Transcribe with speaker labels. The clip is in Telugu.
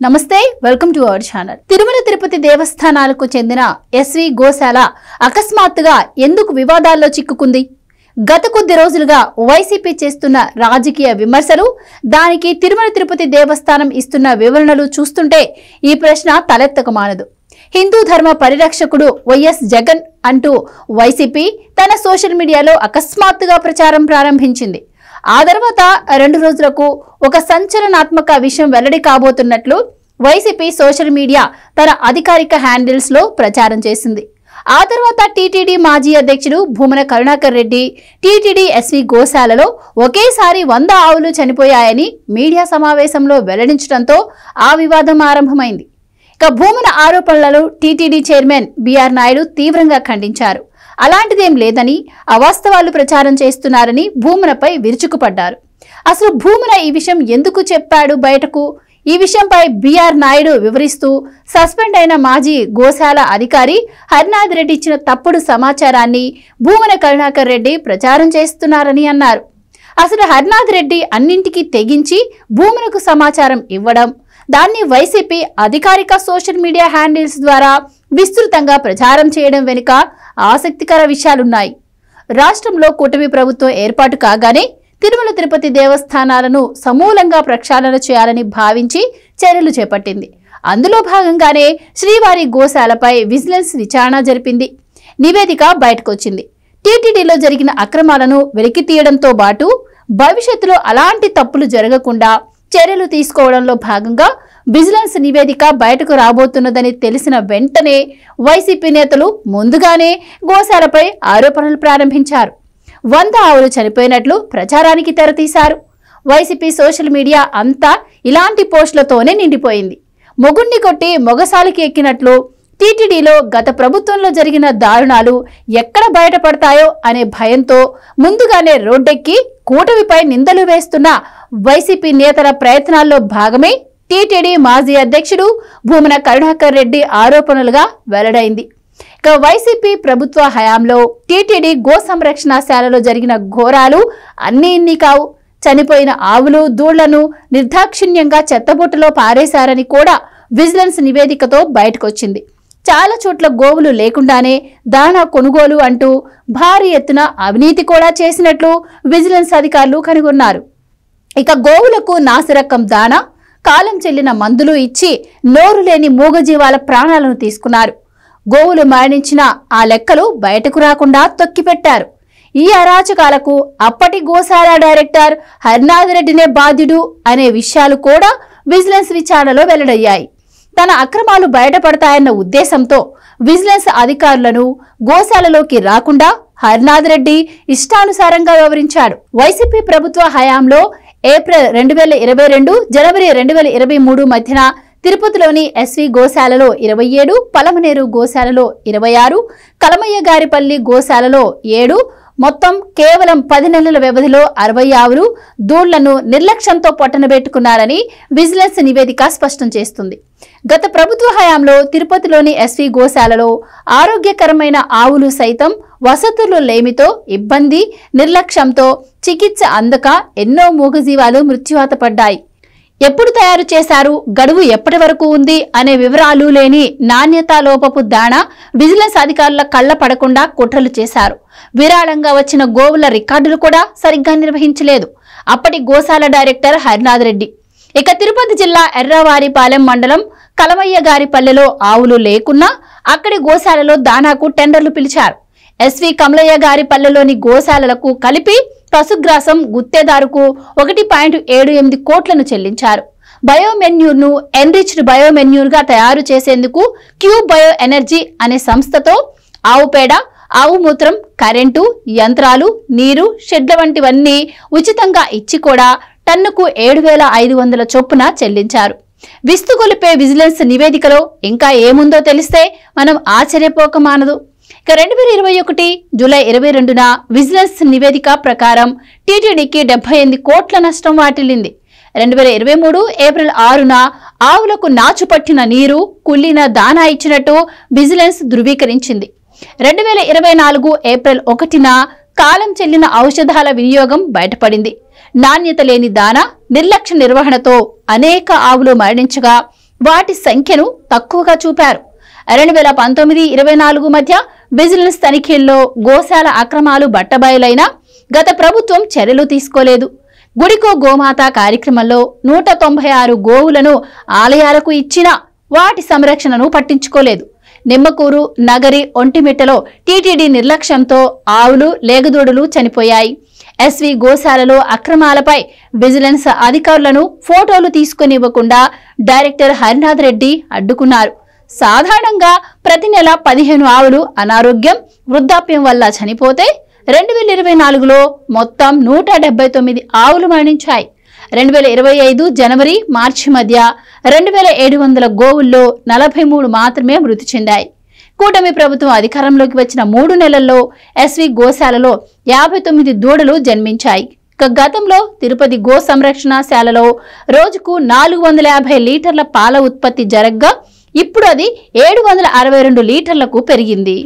Speaker 1: నమస్తే welcome to our channel. Tirumala Tirupati దేవస్థానాలకు చెందిన ఎస్వి గోశాల అకస్మాత్తుగా ఎందుకు వివాదాల్లో చిక్కుకుంది? గత కొద్ది రోజులుగా వైసీపీ చేస్తున్న రాజకీయ విమర్శలు, దానికి తిరుమల తిరుపతి దేవస్థానం ఇస్తున్న వివరణలు చూస్తుంటే ఈ ప్రశ్న తలెత్తక మానదు. హిందూ ధర్మ పరిరక్షకుడు వైఎస్ జగన్ అంటూ వైసీపీ తన సోషల్ మీడియాలో అకస్మాత్తుగా ప్రచారం ప్రారంభించింది. ఆ తర్వాత 2 రోజులకు ఒక సంచలనాత్మక విషయం వెల్లడి కాబోతున్నట్లు వైసీపీ సోషల్ మీడియా తన అధికారిక హ్యాండిల్స్ లో ప్రచారం చేసింది. ఆ తర్వాత టీటీడీ మాజీ అధ్యక్షుడు భూమన కరుణాకర్ రెడ్డి టీటీడీ ఎస్వి గోశాలలో ఒకేసారి 100 ఆవులు చనిపోయాయని మీడియా సమావేశంలో వెల్లడించడంతో ఆ వివాదం ఆరంభమైంది. ఇక భూమన ఆరోపణలను టీటీడీ చైర్మన్ బిఆర్ నాయుడు తీవ్రంగా ఖండించారు. అలాంటిదేం లేదని, అవాస్తవాలు ప్రచారం చేస్తున్నారని భూమనపై విరుచుకుపడ్డారు. అసలు భూమన ఈ విషయం ఎందుకు చెప్పాడు బయటకు? ఈ విషయంపై బిఆర్ నాయుడు వివరిస్తూ సస్పెండ్ అయిన మాజీ గోశాల అధికారి హరినాథ్ రెడ్డి ఇచ్చిన తప్పుడు సమాచారాన్ని భూమన కరుణాకర్ రెడ్డి ప్రచారం చేస్తున్నారని అన్నారు. అసలు హరినాథ్ రెడ్డి అన్నింటికీ తెగించి భూమనకు సమాచారం ఇవ్వడం, దాన్ని వైసీపీ అధికారిక సోషల్ మీడియా హ్యాండిల్స్ ద్వారా విస్తృతంగా ప్రచారం చేయడం వెనుక ఆసక్తికర విషయాలున్నాయి. రాష్ట్రంలో కూటమి ప్రభుత్వం ఏర్పాటు కాగానే తిరుమల తిరుపతి దేవస్థానాలను సమూలంగా ప్రక్షాళన చేయాలని భావించి చర్యలు చేపట్టింది. అందులో భాగంగానే శ్రీవారి గోశాలపై విజిలెన్స్ విచారణ జరిపింది. నివేదిక బయటకొచ్చింది. టీటీడీలో జరిగిన అక్రమాలను వెలికి తీయడంతో పాటు భవిష్యత్తులో అలాంటి తప్పులు జరగకుండా చర్యలు తీసుకోవడంలో భాగంగా విజిలెన్స్ నివేదిక బయటకు రాబోతున్నదని తెలిసిన వెంటనే వైసీపీ నేతలు ముందుగానే గోశాలపై ఆరోపణలు ప్రారంభించారు. 100 ఆవులు చనిపోయినట్లు ప్రచారానికి తెరతీశారు. వైసీపీ సోషల్ మీడియా అంతా ఇలాంటి పోస్టులతోనే నిండిపోయింది. మొగుణ్ణి కొట్టి మొగసాలికి ఎక్కినట్లు టీటీడీలో గత ప్రభుత్వంలో జరిగిన దారుణాలు ఎక్కడ బయటపడతాయో అనే భయంతో ముందుగానే రోడ్డెక్కి కూటమిపై నిందలు వేస్తున్న వైసీపీ నేతల ప్రయత్నాల్లో భాగమే టీటీడీ మాజీ అధ్యక్షుడు భూమన కరుణాకర్ రెడ్డి ఆరోపణలుగా వెల్లడైంది. ఇక వైసీపీ ప్రభుత్వ హయాంలో టీటీడీ గో సంరక్షణశాలలో జరిగిన ఘోరాలు అన్నీ కావు. చనిపోయిన ఆవులు, దూళ్లను నిర్దాక్షిణ్యంగా చెత్తబుట్టలో పారేశారని కూడా విజిలెన్స్ నివేదికతో బయటకొచ్చింది. చాలా చోట్ల గోవులు లేకుండానే దాణా కొనుగోలు అంటూ భారీ ఎత్తున అవినీతి కూడా చేసినట్లు విజిలెన్స్ అధికారులు కనుగొన్నారు. ఇక గోవులకు నాసిరకం దాణా, కాలం చెల్లిన మందులు ఇచ్చి నోరు లేని మూగజీవాల ప్రాణాలను తీసుకున్నారు. గోవులు మరణించిన ఆ లెక్కలు బయటకు రాకుండా తొక్కిపెట్టారు. ఈ అరాచకాలకు అప్పటి గోశాల డైరెక్టర్ హరినాథ్ రెడ్డినే బాధ్యుడు అనే విషయాలు కూడా విజిలెన్స్ విచారణలో వెల్లడయ్యాయి. తన అక్రమాలు బయటపడతాయన్న ఉద్దేశంతో విజిలెన్స్ అధికారులను గోశాలలోకి రాకుండా హరినాథ్ రెడ్డి ఇష్టానుసారంగా వ్యవహరించాడు. వైసీపీ ప్రభుత్వ హయాంలో ఏప్రిల్ 2022, జనవరి 2023 మధ్యన తిరుపతిలోని ఎస్వి గోశాలలో 27, పలమనేరు గోశాలలో 26, కలమయ్యగారిపల్లి గోశాలలో 7, మొత్తం కేవలం 10 నెలల వ్యవధిలో 60 ఆవులు, దూళ్లను నిర్లక్ష్యంతో పొట్టనబెట్టుకున్నారని విజిలెన్స్ నివేదిక స్పష్టం చేస్తుంది. గత ప్రభుత్వ హయాంలో తిరుపతిలోని ఎస్వి గోశాలలో ఆరోగ్యకరమైన ఆవులు సైతం వసతులు లేమితో, ఇబ్బంది, నిర్లక్ష్యంతో చికిత్స అందక ఎన్నో మూగజీవాలు మృత్యువాత పడ్డాయి. ఎప్పుడు తయారు చేశారు, గడువు ఎప్పటి వరకు ఉంది అనే వివరాలు లేని నాణ్యతా లోపపు దాణా విజిలెన్స్ అధికారుల కళ్ల పడకుండా కుట్రలు చేశారు. విరాళంగా వచ్చిన గోవుల రికార్డులు కూడా సరిగ్గా నిర్వహించలేదు అప్పటి గోశాల డైరెక్టర్ హరినాథ్ రెడ్డి. ఇక తిరుపతి జిల్లా ఎర్రవారిపాలెం మండలం కలమయ్యగారిపల్లెలో ఆవులు లేకున్నా అక్కడి గోశాలలో దానాకు టెండర్లు పిలిచారు. ఎస్వి కమలయ్యగారిపల్లెలోని గోశాలలకు కలిపి పశుగ్రాసం గుత్తేదారుకు 1.78 కోట్లను చెల్లించారు. బయోమెన్యూర్ను ఎన్రిచ్డ్ బయోమెన్యూర్గా తయారు చేసేందుకు క్యూబ్ బయో ఎనర్జీ అనే సంస్థతో ఆవు పేడ, ఆవు మూత్రం, కరెంటు, యంత్రాలు, నీరు, షెడ్ల వంటివన్నీ ఉచితంగా ఇచ్చి కూడా టన్నుకు 7,500 చొప్పున చెల్లించారు. విస్తుగొలిపే విజిలెన్స్ నివేదికలో ఇంకా ఏముందో తెలిస్తే మనం ఆశ్చర్యపోక మానదు. ఇక 2021 జూలై 22న విజిలెన్స్ నివేదిక ప్రకారం టీటీడీకి 78 కోట్ల నష్టం వాటిల్లింది. 2023 ఏప్రిల్ 6న ఆవులకు నాచు పట్టిన నీరు, కుళ్ళిన దానా ఇచ్చినట్టు విజిలెన్స్ ధృవీకరించింది. 2024 ఏప్రిల్ 1న కాలం చెల్లిన ఔషధాల వినియోగం బయటపడింది. నాణ్యత లేని దానా, నిర్లక్ష్య నిర్వహణతో అనేక ఆవులు మరణించగా వాటి సంఖ్యను తక్కువగా చూపారు. 2019-24 మధ్య విజిలెన్స్ తనిఖీల్లో గోశాల అక్రమాలు బట్టబయలైనా గత ప్రభుత్వం చర్యలు తీసుకోలేదు. గుడికో గోమాత కార్యక్రమంలో 196 గోవులను ఆలయాలకు ఇచ్చినా వాటి సంరక్షణను పట్టించుకోలేదు. నిమ్మకూరు, నగరి, ఒంటిమిట్టలో టీటీడీ నిర్లక్ష్యంతో ఆవులు, లేగదూడలు చనిపోయాయి. ఎస్వి గోశాలలో అక్రమాలపై విజిలెన్స్ అధికారులను ఫోటోలు తీసుకునివ్వకుండా డైరెక్టర్ హరినాథ్ రెడ్డి అడ్డుకున్నారు. సాధారణంగా ప్రతి నెల 15 ఆవులు అనారోగ్యం, వృద్ధాప్యం వల్ల చనిపోతే 2024లో మొత్తం 179 ఆవులు మరణించాయి. 2025 జనవరి, మార్చి మధ్య 2700 గోవుల్లో 43 మాత్రమే మృతి చెందాయి. కూటమి ప్రభుత్వం అధికారంలోకి వచ్చిన 3 నెలల్లో ఎస్వి గోశాలలో 59 దూడలు జన్మించాయి. గతంలో తిరుపతి గో సంరక్షణశాలలో రోజుకు 450 లీటర్ల పాల ఉత్పత్తి జరగ్గా ఇప్పుడు అది 762 లీటర్లకు పెరిగింది.